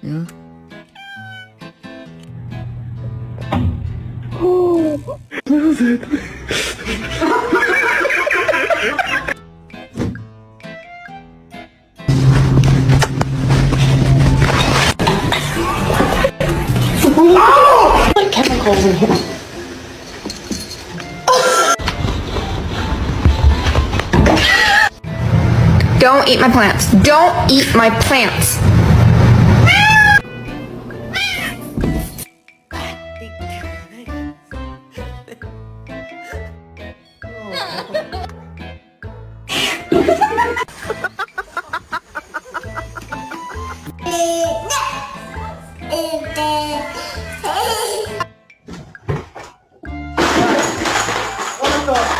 Yeah. Chemicals in here. Don't eat my plants. Don't eat my plants.